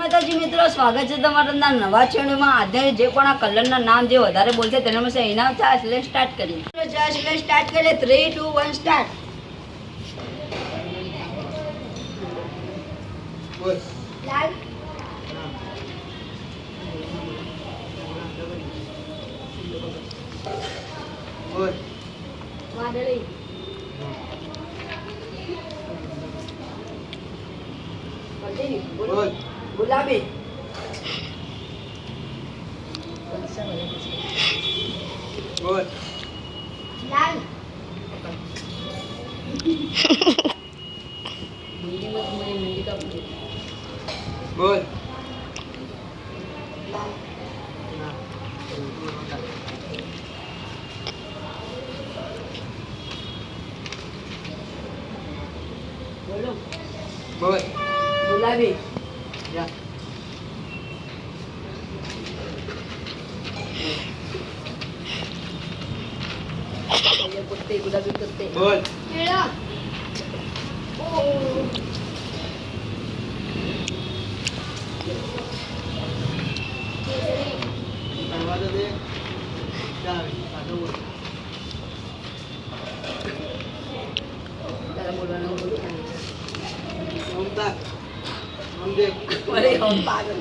માતાજી મિત્રો, સ્વાગત છે તમારા નવા ચેનલમાં. આજે જે પણ આ કલરના નામ જે વધારે બોલશે તેના પાસે ઇનામ છે. એટલે સ્ટાર્ટ કરીએ. સ્ટાર્ટ કરીએ. 3, 2, 1 સ્ટાર્ટ. લાલ, વાદળી, ગુલાબી, લાલ, બોલ બોલો, બોલ ગુલાબી, જા कुत्ते, गुलाबी कुत्ते, बोल केळा, आवाज दे जा आजो बोल त्याला बोलवायला बोलू ममता हम दे अरे हम पागल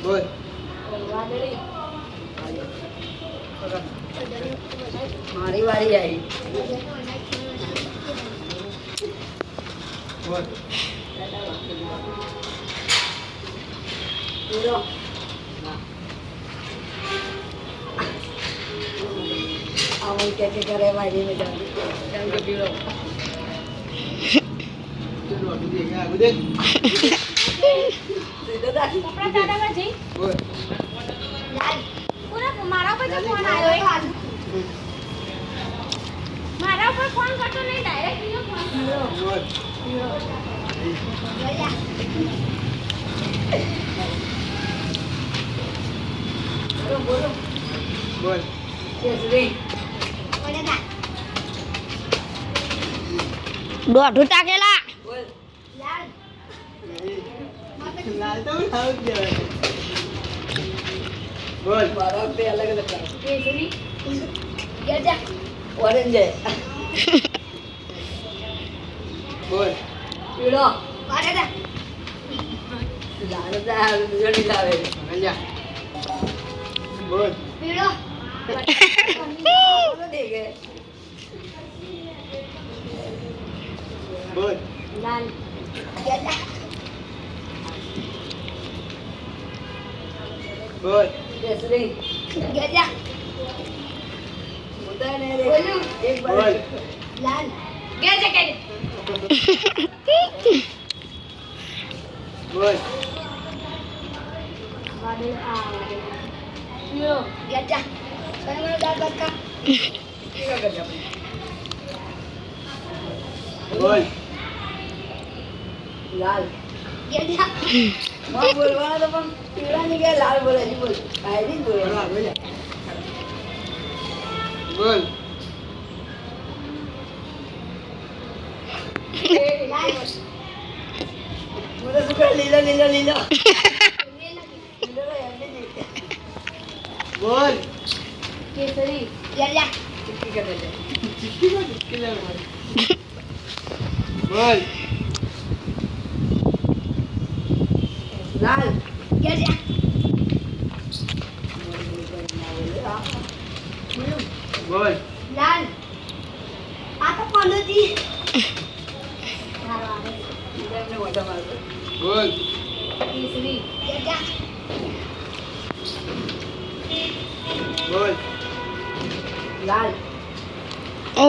बोल वादळी मारी वारी आई बोल हीरो आवन क्या करे मारी में जान के पीड़ो चलो तू देख आगो देख दादा કપડા દાદામાં જઈ बोल લાલ પૂરા મારા ઉપર જો ફોન આવ્યો મારા ઉપર ફોન કરતો નહીં ડાયરેક્ટ એનો ફોન કર્યો बोल बोलो बोलो बोल केसरी મને દા દોઢું ટાકેલા बोल લાલ लाल तो उठाओ क्या बोल मारा पे अलग अलग है કેસરી ગેજા ऑरेंज है बोल पीड़ो મારે દા लाल दा जड़ी लावे जा बोल પીળો बोलो देखे बोल લાલ ગેજા बोल केसरी ગેજા होता है नहीं रे बोलो एक बार बोल લાલ ગેજા કે बोल વાદળ આ પીળો ગેજા તમે મને દાળ ભાત ખા क्या कर जा बोल लाल ગેજા मैं बोलवाना तो पण पीड़ा नहीं गया लाल बोला जी बोल आई नहीं बोले बोल લાલ मुझे सुकर लीला लीला लीला લીલા लीला तो यार नहीं बोल કેસરી ગેજા चिट्ठी कर दे बोल लाल ગેજા बोल લાલ આ તો કોનોજી મારો આવે ने मोटा मार दो बोल કેસરી ગેજા बोल लाल ઓ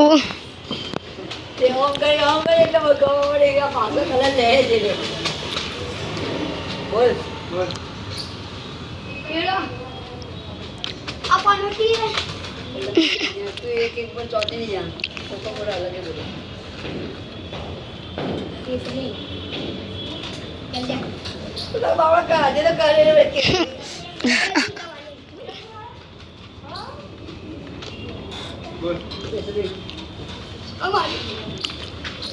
ते ओम करे એટલે બગાવ પડેगा પાછો કલર લે છે રે બોલ बोल પીળો આ કોનોજી तू एक एक पर चौथी नहीं जान तो पूरा अलग है बोलो કેસરી ગેજા तो बाबा का दे तो करे रे बैठ के बोल केसरी અમારી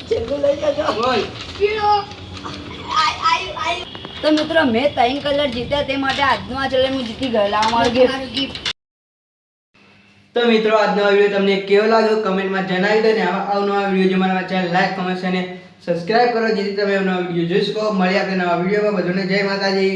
चलो ले जा बोल પીળો આઈ આઈ આઈ તો મિત્રો મેં 3 કલર જીત્યા તે માટે આજનો આ ચેલેન્જ હું જીતી ગયેલા અમારું gift. મારું gift. તો મિત્રો આજનો આ વિડીયો તમને કેવો લાગ્યો કમેન્ટમાં જણાવી દો ને આવા અવનવા વિડીયો જો મારા ચેનલ લાઈક કમેન્ટ અને સબસ્ક્રાઇબ કરો જેથી તમે નવા વિડીયો જોઈ શકો. મળ્યા આપણે નવા વિડીયોમાં. બધાને જય માતાજી.